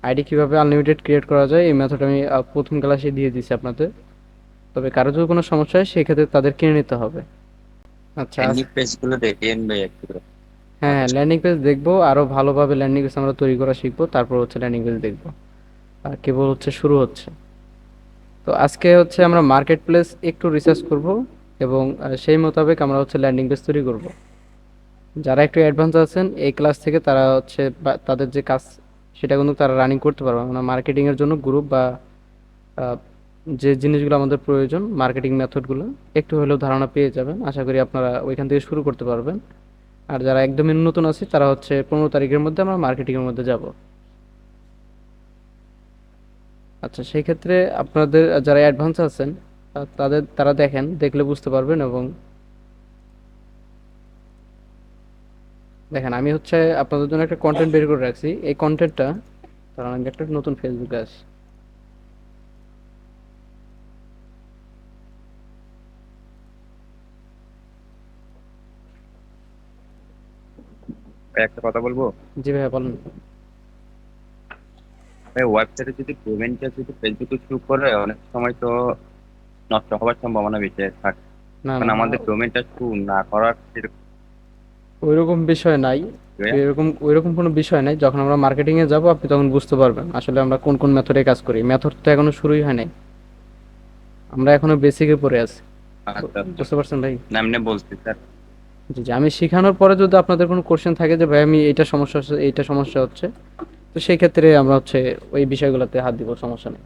ID কিভাবে unlimited create করা যায় এই মেথড আমি প্রথম ক্লাসে দিয়ে দিছি আপনাদের। তবে কারো যদি কোনো সমস্যা হয় সেক্ষেত্রে তাদের কিনে নিতে হবে। আচ্ছা ল্যান্ডিং পেজ গুলো দেখিয়েন ভাই একটু করে। হ্যাঁ হ্যাঁ, ল্যান্ডিং পেজ দেখবো, আরো ভালোভাবে ল্যান্ডিং পেজ আমরা তৈরি করা শিখবো, তারপর হচ্ছে ল্যান্ডিং পেজ দেখবো। আর কেবল হচ্ছে শুরু হচ্ছে। তো আজকে হচ্ছে আমরা মার্কেট প্লেস একটু রিসার্চ করব, এবং সেই মোতাবেক আমরা হচ্ছে ল্যান্ডিং পেজ তৈরি করব। যারা একটু অ্যাডভান্স আছেন এই ক্লাস থেকে তারা হচ্ছে তাদের যে কাজ সেটা কিন্তু তারা রানিং করতে পারবে। আমরা মার্কেটিংয়ের জন্য গ্রুপ বা আহ, যে জিনিসগুলো আমাদের প্রয়োজন মার্কেটিং মেথডগুলো একটু হলেও ধারণা পেয়ে যাবেন। আশা করি আপনারা ওইখান থেকে শুরু করতে পারবেন। আর যারা একদমই নতুন আছে তারা হচ্ছে 15 তারিখের মধ্যে আমরা মার্কেটিংয়ের মধ্যে যাব। আচ্ছা সেই ক্ষেত্রে আপনাদের যারা অ্যাডভান্স আছেন তারা দেখেন, দেখলে বুঝতে পারবেন। এবং দেখেন আমি হচ্ছে আপনাদের জন্য একটা কন্টেন্ট বের করে রাখছি। এই কন্টেন্টটা কারণ আমি একটা নতুন ফেসবুকে আসি। ভাই একটা কথা বলবো। জি ভাইয়া বলেন। ভাই ওয়েবসাইটে যদি পেমেন্টটা যদি ফেসবুকে শুরু করে অনেক সময় তো নষ্ট হওয়ার সম্ভাবনা বেশি থাকে। না কারণ না, আমাদের ডোমেনটা শুরু না করার সেরকম ওইরকম বিষয় নাই। ভাইয়া। ওইরকম কোনো বিষয় নাই। যখন আমরা মার্কেটিং এ যাব আপনি তখন বুঝতে পারবেন আসলে আমরা কোন কোন মেথডে কাজ করি। মেথড তো এখনো শুরুই হয় নাই, আমরা এখনো বেসিকে পড়ে আছি। আচ্ছা আচ্ছা, বুঝতে পারছেন ভাই? না এমনি বলছি স্যার। জি জি, আমি শেখানোর পরে যদি আপনাদের কোনো কোশ্চেন থাকে যে ভাই আমি এইটা সমস্যা হচ্ছে এইটা সমস্যা হচ্ছে, তো সেই ক্ষেত্রে আমরা হচ্ছে ওই বিষয়গুলোতে হাত দিব, সমস্যা নেই।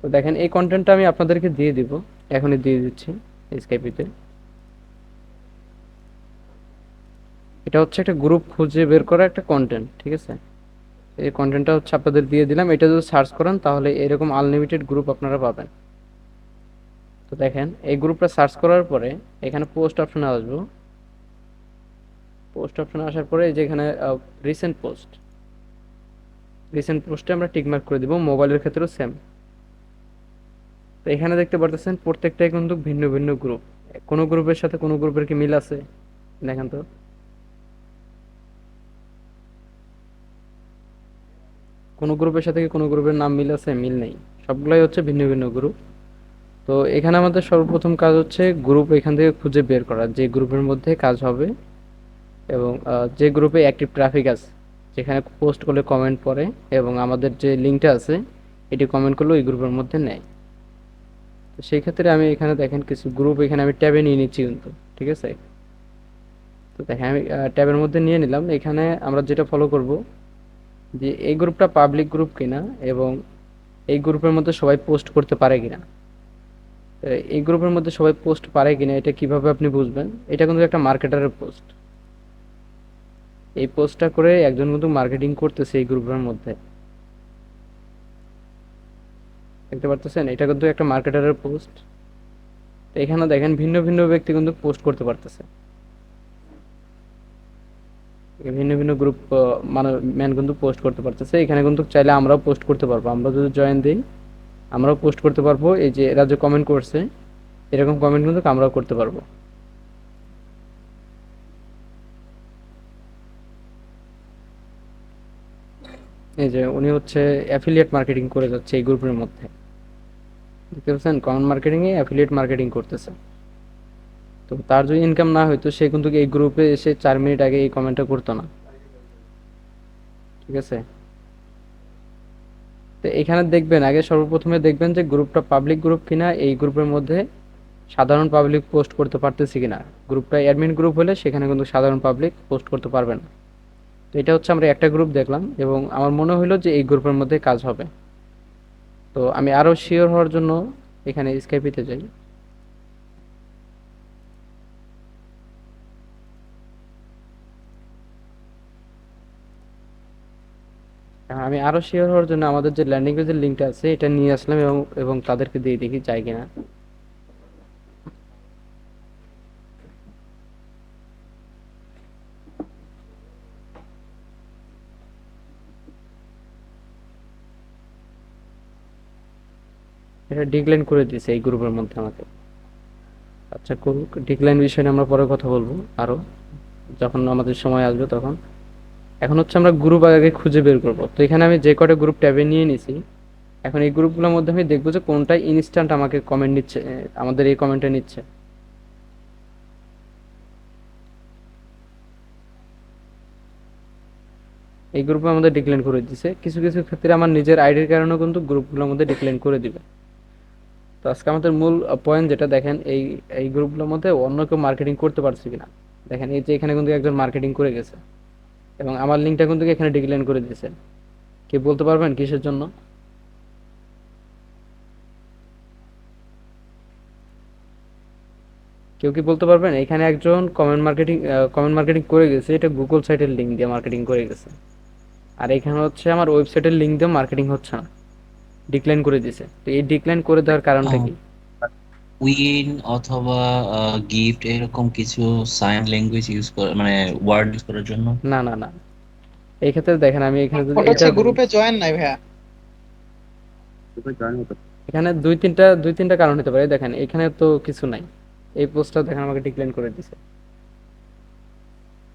তো দেখেন এই কন্টেন্টটা আমি আপনাদেরকে দিয়ে দিব, এখনই দিয়ে দিচ্ছি স্কাইপিতে। এটা হচ্ছে একটা গ্রুপ খুঁজে বের করা একটা কন্টেন্ট, ঠিক আছে? এই কন্টেন্টটা হচ্ছে আপনাদের দিয়ে দিলাম। এটা যদি সার্চ করেন তাহলে এরকম আনলিমিটেড গ্রুপ আপনারা পাবেন। তো দেখেন এই গ্রুপটা সার্চ করার পরে এখানে পোস্ট অপশনে আসবো। পোস্ট অপশনে আসার পরে এই যে এখানে রিসেন্ট পোস্ট, রিসেন্ট পোস্টে আমরা টিকমার্ক করে দিব। মোবাইলের ক্ষেত্রেও সেম। তো এখানে দেখতে পারতেছেন প্রত্যেকটাই কিন্তু ভিন্ন ভিন্ন গ্রুপ। কোনো গ্রুপের সাথে কোনো গ্রুপের কি মিল আছে? দেখেন তো, কোনো গ্রুপের সাথে কি কোনো গ্রুপের নাম মিল আছে? মিল নেই। সবগুলাই হচ্ছে ভিন্ন ভিন্ন গ্রুপ। তো এখানে আমাদের সর্বপ্রথম কাজ হচ্ছে গ্রুপ এখান থেকে খুঁজে বের করা, যে গ্রুপের মধ্যে কাজ হবে এবং যে গ্রুপে অ্যাক্টিভ ট্রাফিক আছে, যেখানে পোস্ট করলে কমেন্ট পড়ে এবং আমাদের যে লিঙ্কটা আছে এটি কমেন্ট করলে ওই গ্রুপের মধ্যে নেয়। তো সেই ক্ষেত্রে আমি এখানে দেখেন কিছু গ্রুপ এখানে আমি ট্যাবে নিয়ে নিচ্ছি কিন্তু, ঠিক আছে? তো দেখেন আমি ট্যাবের মধ্যে নিয়ে নিলাম। এখানে আমরা যেটা ফলো করব যে এই গ্রুপটা পাবলিক গ্রুপ কিনা এবং এই গ্রুপের মধ্যে সবাই পোস্ট করতে পারে কিনা। এই গ্রুপের মধ্যে সবাই পোস্ট পারে কিনা এটা কিভাবে আপনি বুঝবেন? এটা কিন্তু একটা মার্কেটারের পোস্ট। এই পোস্টটা করে একজন কিন্তু মার্কেটিং করতেছে এই গ্রুপের মধ্যে। দেখতে পারতেছেন এটা কিন্তু একটা মার্কেটারের পোস্ট। তো এখানে দেখেন ভিন্ন ভিন্ন ব্যক্তি কিন্তু পোস্ট করতে পারতেছে। এই ভিন্ন ভিন্ন গ্রুপ মানে ম্যান কিন্তু পোস্ট করতে পারতেছে। এখানে কিন্তু চাইলে আমরাও পোস্ট করতে পারবো, আমরা যদি জয়েন দিই আমরাও পোস্ট করতে পারবো। এই যে এরা যে কমেন্ট করছে এরকম কমেন্ট কিন্তু আমরাও করতে পারবো। এই যে উনি হচ্ছে অ্যাফিলিয়েট মার্কেটিং করে যাচ্ছে এই গ্রুপের মধ্যে। দেখতে পাচ্ছেন কমেন্ট মার্কেটিং এ অ্যাফিলিয়েট মার্কেটিং করতেছে। তো তার যদি ইনকাম না হইতো সে কিন্তু এই গ্রুপে এসে 4 মিনিট আগে এই কমেন্টটা করতো না, ঠিক আছে? তো এখানে দেখবেন আগে সর্বপ্রথমে দেখবেন যে গ্রুপটা পাবলিক গ্রুপ কিনা, এই গ্রুপের মধ্যে সাধারণ পাবলিক পোস্ট করতে পারতেছি কিনা। গ্রুপটা অ্যাডমিন গ্রুপ হলে সেখানে কিন্তু সাধারণ পাবলিক পোস্ট করতে পারবে না। তো এটা হচ্ছে আমরা একটা গ্রুপ দেখলাম এবং আমার মনে হলো যে এই গ্রুপের মধ্যে কাজ হবে। তো আমি আরো শিওর হওয়ার জন্য এখানে স্কাইপিতে যাই। আমি আরো শিওর হওয়ার জন্য আমাদের যে ল্যান্ডিং পেজের লিঙ্কটা আছে এটা নিয়ে আসলাম এবং তাদেরকে দিয়ে দেখি যায় কিনা। এটা ডিক্লাইন করে দিয়েছে এই গ্রুপের মধ্যে আমাকে। আচ্ছা করুক, ডিক্লাইন বিষয়ে আমরা পরে কথা বলবো আরো, যখন আমাদের সময় আসবে তখন। এখন হচ্ছে আমরা গ্রুপ আগে খুঁজে বের করব। তো এখানে আমি যে কটা গ্রুপ ট্যাবে নিয়ে নিছি, এখন এই গ্রুপগুলোর মধ্যে আমি দেখবো যে কোনটা ইনস্ট্যান্ট আমাকে কমেন্ট নিচ্ছে, আমাদের এই কমেন্টটা নিচ্ছে। এই গ্রুপে আমাদের ডিক্লাইন করে দিছে, কিছু কিছু ক্ষেত্রে আমার নিজের আইডির কারণেও কিন্তু গ্রুপগুলোর মধ্যে ডিক্লাইন করে দিবে। তো আজকে আমাদের মূল পয়েন্ট যেটা দেখেন, এই এই গ্রুপগুলোর মধ্যে অন্য কেউ মার্কেটিং করতে পারছে কিনা। দেখেন এই যে এখানে কিন্তু একজন মার্কেটিং করে গেছে, এবং আমার লিঙ্কটা কিন্তু এখানে ডিক্লাইন করে দিয়েছে। কি বলতে পারবেন কিসের জন্য? কেউ কি বলতে পারবেন? এখানে একজন কমেন্ট মার্কেটিং করে গেছে, এটা গুগল সাইটের লিঙ্ক দিয়ে মার্কেটিং করে গেছে। আর এখানে হচ্ছে আমার ওয়েবসাইটের লিঙ্ক দিয়ে মার্কেটিং হচ্ছে না, ডিক্লাইন করে দিছে। তো এই ডিক্লাইন করে দেওয়ার কারণটা কি? উইন অথবা গিফট এরকম কিছু সাইন ল্যাঙ্গুয়েজ ইউজ করে, মানে ওয়ার্ড ইউজ করার জন্য। না না না, এই ক্ষেত্রে দেখেন আমি এখানে যদি ওটা এইটা হচ্ছে দিই, গ্রুপে জয়েন নাই ভাইয়া। গ্রুপে জয়েন হতে এখানে দুই তিনটা কারণ হতে পারে। দেখেন এখানে তো কিছু নাই, এই পোস্টটা দেখেন আমাকে ডিক্লাইন করে দিছে।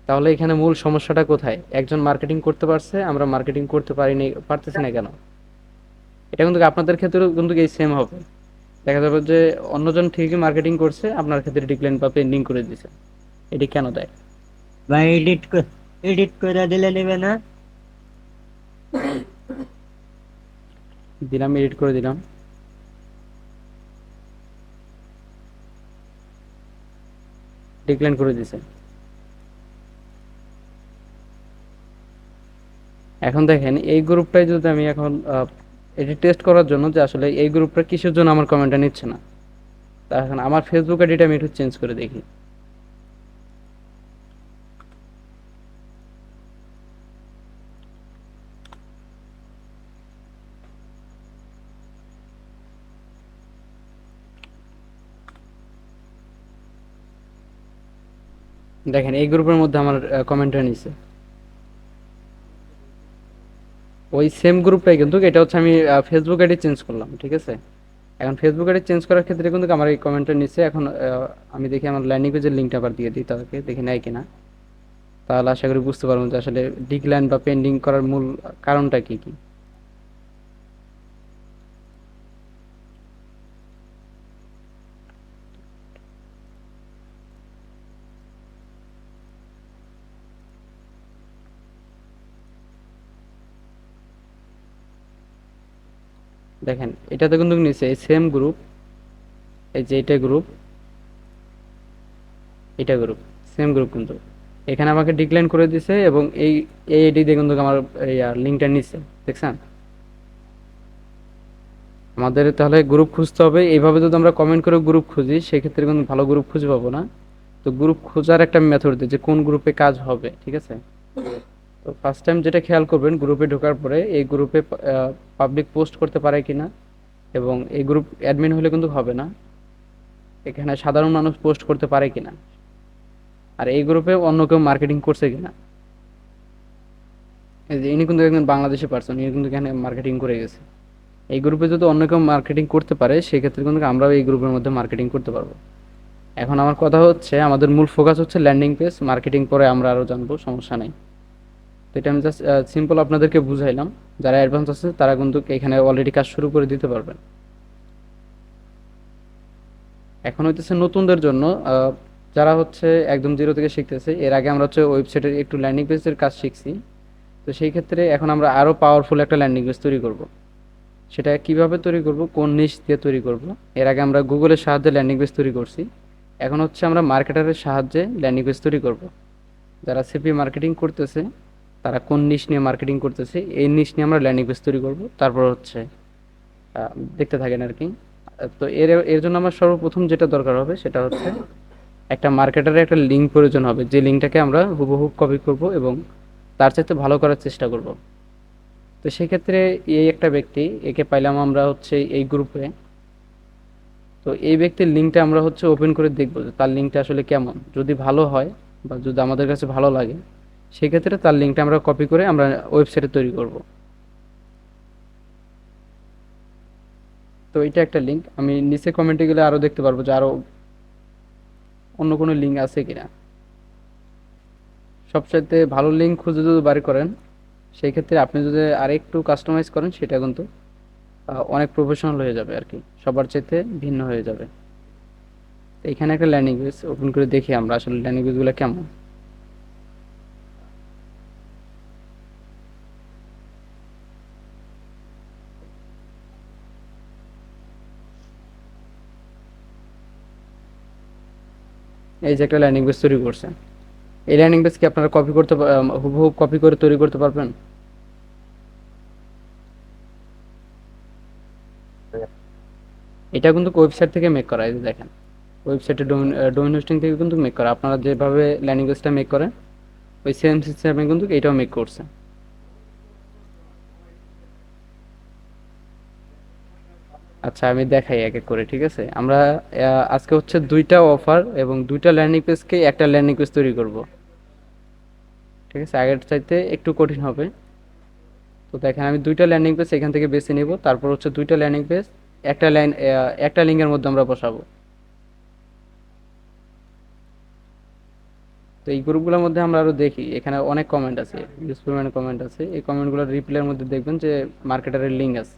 তাহলে এখানে মূল সমস্যাটা কোথায়? একজন মার্কেটিং করতে পারছে, আমরা মার্কেটিং করতে পারিনি, পারতেছি না কেন? এটা কিন্তু আপনাদের ক্ষেত্রেও কিন্তু এই সেম হবে। দেখা যাবে যে অন্যজন ঠিকই মার্কেটিং করছে, আপনার ক্ষেত্রে ডিক্লাইন বা পেন্ডিং করে দিছে। এটি কেন দেয়? ভাই এডিট করে দিলে নেবে না? দিলাম, এডিট করে দিলাম, ডিক্লাইন করে দিছে। এখন দেখেন এই গ্রুপটাই যদি আমি এখন এটি টেস্ট করার জন্য যে আসলে এই গ্রুপটা কিসের জন্য আমার কমেন্টটা নিচ্ছে না, তা এখন আমার ফেসবুক আইডিটা আমি একটু চেঞ্জ করে দেখি। দেখেন এই গ্রুপের মধ্যে আমার কমেন্টটা নিছে, ওই সেম গ্রুপটাই কিন্তু, এটা হচ্ছে আমি ফেসবুক আইডি চেঞ্জ করলাম, ঠিক আছে? এখন ফেসবুক আইডি চেঞ্জ করার ক্ষেত্রে কিন্তু আমার এই কমেন্টটা নিচ্ছে। এখন আমি দেখি আমার ল্যান্ডিং পেজের লিঙ্কটা আবার দিয়ে দিই তাদেরকে, দেখি নেয় কিনা। তাহলে আশা করি বুঝতে পারবো যে আসলে ডিক্লাইন বা পেন্ডিং করার মূল কারণটা কি কি। দেখেন এটাতে কিন্তু নিচে এই সেম গ্রুপ, এই যে এটা গ্রুপ, এটা গ্রুপ, সেম গ্রুপ কিন্তু এখানে আমাকে ডিক্লাইন করে দিছে, এবং এই এই আইডি দিয়ে কিন্তু আমার এই লিঙ্কটা নিচ্ছে, দেখছেন? আমাদের তাহলে গ্রুপ খুঁজতে হবে। এইভাবে যদি আমরা কমেন্ট করে গ্রুপ খুঁজি, সেক্ষেত্রে কিন্তু ভালো গ্রুপ খুঁজে পাবো না। তো গ্রুপ খোঁজার একটা মেথড দিই যে কোন গ্রুপে কাজ হবে, ঠিক আছে? তো ফার্স্ট টাইম যেটা খেয়াল করবেন, গ্রুপে ঢোকার পরে এই গ্রুপে পাবলিক পোস্ট করতে পারে কিনা, এবং এই গ্রুপ অ্যাডমিন হলে কিন্তু হবে না, এখানে সাধারণ মানুষ পোস্ট করতে পারে কিনা, আর এই গ্রুপে অন্য কেউ মার্কেটিং করছে কিনা। এই যে ইনি কিন্তু একজন বাংলাদেশি পার্সন, ইনি কিন্তু এখানে মার্কেটিং করে গেছে। এই গ্রুপে যদি অন্য কেউ মার্কেটিং করতে পারে, সেক্ষেত্রে কিন্তু আমরাও এই গ্রুপের মধ্যে মার্কেটিং করতে পারবো। এখন আমার কথা হচ্ছে, আমাদের মূল ফোকাস হচ্ছে ল্যান্ডিং পেজ, মার্কেটিং পরে আমরা আরও জানবো, সমস্যা নেই। তো এটা আমি জাস্ট সিম্পল আপনাদেরকে বুঝাইলাম। যারা অ্যাডভান্স আছে তারা কিন্তু এখানে অলরেডি কাজ শুরু করে দিতে পারবেন। এখন হইতেছে নতুনদের জন্য, যারা হচ্ছে একদম জিরো থেকে শিখতেছে। এর আগে আমরা হচ্ছে ওয়েবসাইটের একটু ল্যান্ডিং পেজের কাজ শিখছি। তো সেই ক্ষেত্রে এখন আমরা আরও পাওয়ারফুল একটা ল্যান্ডিং পেজ তৈরি করব। সেটা কিভাবে তৈরি করব, কোন নিশ দিয়ে তৈরি করব। এর আগে আমরা গুগলের সাহায্যে ল্যান্ডিং পেজ তৈরি করছি, এখন হচ্ছে আমরা মার্কেটারের সাহায্যে ল্যান্ডিং পেজ তৈরি করব। যারা সিপি মার্কেটিং করতেছে, তারা কোন নিশ নিয়ে মার্কেটিং করতেছে, এই নিশ নিয়ে আমরা ল্যান্ডিং পেজ তৈরি করব। তারপর হচ্ছে দেখতে থাকেন আর কি। তো এর এর জন্য আমার সর্বপ্রথম যেটা দরকার হবে সেটা হচ্ছে একটা মার্কেটারের একটা লিঙ্ক প্রয়োজন হবে, যে লিঙ্কটাকে আমরা হুবহু কপি করব এবং তার চাইতে ভালো করার চেষ্টা করব। তো সেক্ষেত্রে এই একটা ব্যক্তি, একে পাইলাম আমরা হচ্ছে এই গ্রুপে। তো এই ব্যক্তির লিঙ্কটা আমরা হচ্ছে ওপেন করে দেখব যে তার লিঙ্কটা আসলে কেমন। যদি ভালো হয় বা যদি আমাদের কাছে ভালো লাগে, সেক্ষেত্রে তার লিঙ্কটা আমরা কপি করে আমরা ওয়েবসাইটে তৈরি করব। তো এটা একটা লিঙ্ক, আমি নিচে কমেন্টে গেলে আরও দেখতে পারবো যে আরও অন্য কোনো লিঙ্ক আছে কিনা। সবচাইতে ভালো লিঙ্ক খুঁজে যদি বাড়ি করেন, সেই ক্ষেত্রে আপনি যদি আরেকটু কাস্টমাইজ করেন সেটা কিন্তু অনেক প্রফেশনাল হয়ে যাবে আর কি, সবার চাইতে ভিন্ন হয়ে যাবে। তো এখানে একটা ল্যান্ডিং পেজ ওপেন করে দেখি আমরা আসলে ল্যান্ডিং পেজগুলো কেমন। এই যে একটা ল্যান্ডিং পেজ তৈরি করছে, এই ল্যান্ডিং পেজ কি আপনারা কপি করতে হুবহু কপি করে তৈরি করতে পারবেন? এটা কিন্তু ওয়েবসাইট থেকে মেক করা, এই যে দেখেন ওয়েবসাইটে ডোমেন হোস্টিং থেকে কিন্তু মেক করা। আপনারা যেভাবে ল্যান্ডিং পেজটা মেক করেন ওই সেম সিস্টেমে কিন্তু এটাও মেক করছে। আচ্ছা আমি দেখাই এক এক করে, ঠিক আছে? আমরা আজকে হচ্ছে দুইটা অফার এবং দুইটা ল্যান্ডিং পেজকে একটা ল্যান্ডিং পেজ তৈরি করব, ঠিক আছে? আগের চাইতে একটু কঠিন হবে। তো দেখেন আমি দুইটা ল্যান্ডিং পেজ এখান থেকে বেছে নিব, তারপর হচ্ছে দুইটা ল্যান্ডিং পেজ একটা লিঙ্কের মধ্যে আমরা বসাবো। তো এই গ্রুপগুলোর মধ্যে আমরা আরো দেখি, এখানে অনেক কমেন্ট আছে, ইউজ পরিমাণে কমেন্ট আছে। এই কমেন্টগুলোর রিপ্লাইয়ের মধ্যে দেখবেন যে মার্কেটারের লিঙ্ক আছে।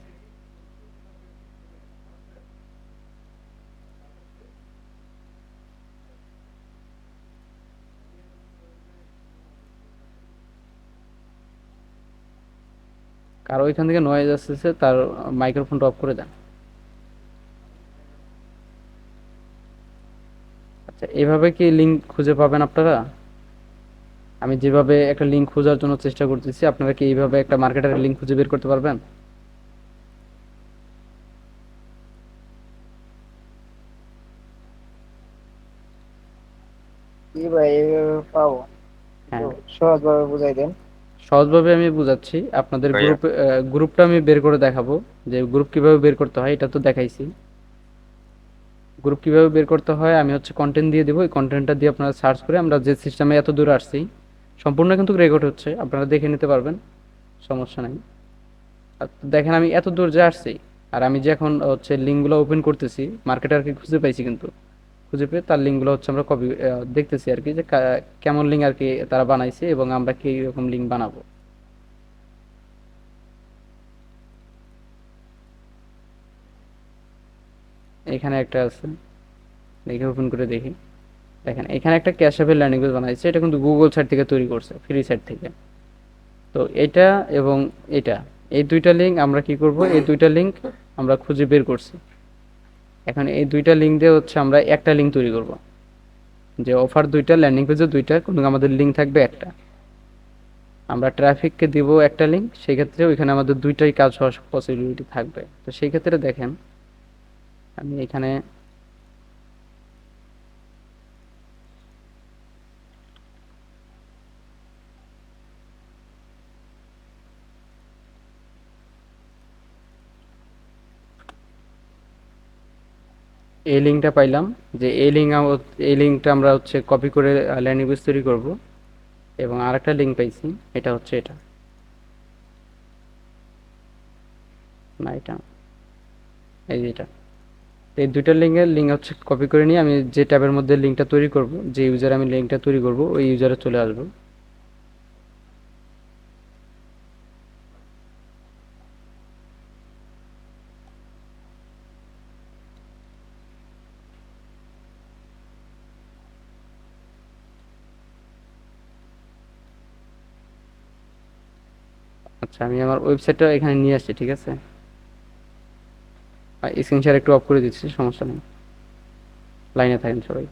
কারো এখান থেকে নয়েজ আসতেছে, তার মাইক্রোফোনটা অফ করে দেন। আচ্ছা এইভাবে কি লিঙ্ক খুঁজে পাবেন আপনারা? আমি যেভাবে একটা লিঙ্ক খোঁজার জন্য চেষ্টা করতেছি, আপনারা কি এইভাবে একটা মার্কেটারের লিঙ্ক খুঁজে বের করতে পারবেন? জি ভাই, এইভাবে পাবো, একটু হ্যাঁ, সহজভাবে বুঝাই দেন। সহজভাবে আমি বুঝাচ্ছি। আপনাদের ভাইয়া গ্রুপটা আমি বের করে দেখাবো, যে গ্রুপ কিভাবে বের করতে হয় এটা তো দেখাইছি। গ্রুপ কিভাবে বের করতে হয় আমি হচ্ছে কন্টেন্ট দিয়ে দেবো, এই কন্টেন্টটা দিয়ে আপনারা সার্চ করে, আমরা যে সিস্টেমে এত দূর আসছি সম্পূর্ণ কিন্তু রেকর্ড হচ্ছে, আপনারা দেখে নিতে পারবেন, সমস্যা নাই। আর দেখেন আমি এত দূর যে আসছি, আর আমি যে এখন হচ্ছে লিঙ্কগুলো ওপেন করতেছি, মার্কেটারকে খুঁজে পাইছি কিন্তু, খুঁজে পেয়ে তার লিঙ্কগুলো হচ্ছে আমরা কপি দেখতেছি আর কি, যে কেমন লিঙ্ক আর কি তারা বানাইছে এবং আমরা কি রকম লিঙ্ক বানাবো। এখানে একটা আছে, দেখে ওপেন করে দেখি। দেখেন এখানে একটা ক্যাশাবেল ল্যান্ডিং পেজ বানাইছে, এটা কিন্তু গুগল সাইট থেকে তৈরি করছে, ফ্রি সাইট থেকে। তো এটা এবং এটা, এই দুইটা লিঙ্ক আমরা কি করব, এই দুইটা লিঙ্ক আমরা খুঁজে বের করছি। এখন এই দুইটা লিঙ্ক দিয়ে হচ্ছে আমরা একটা লিঙ্ক তৈরি করব, যে অফার দুইটা, ল্যান্ডিং পেজে দুইটা, কিন্তু আমাদের লিঙ্ক থাকবে একটা। আমরা ট্রাফিককে দিব একটা লিঙ্ক, সেই ক্ষেত্রে ওইখানে আমাদের দুইটাই কাজ হওয়ার পসিবিলিটি থাকবে। তো সেই ক্ষেত্রে দেখেন আমি এখানে এই লিঙ্কটা পাইলাম, যে এই লিঙ্কটা আমরা হচ্ছে কপি করে ল্যান্ডিং পেজ তৈরি করব। এবং আরেকটা লিঙ্ক পাইছি, এটা হচ্ছে এটা, না এটা, এই যে এটা। এই দুইটা লিঙ্কের লিঙ্ক হচ্ছে কপি করে নিয়ে আমি যে ট্যাবের মধ্যে লিঙ্কটা তৈরি করব, যে ইউজার আমি লিঙ্কটা তৈরি করব ওই ইউজারে চলে আসবো। আচ্ছা আমি আমার ওয়েবসাইটটা এখানে নিয়ে আসছি, ঠিক আছে? স্ক্রিন শেয়ার একটু অফ করে দিচ্ছি, সমস্যা নেই, লাইনে থাকেন সবাই।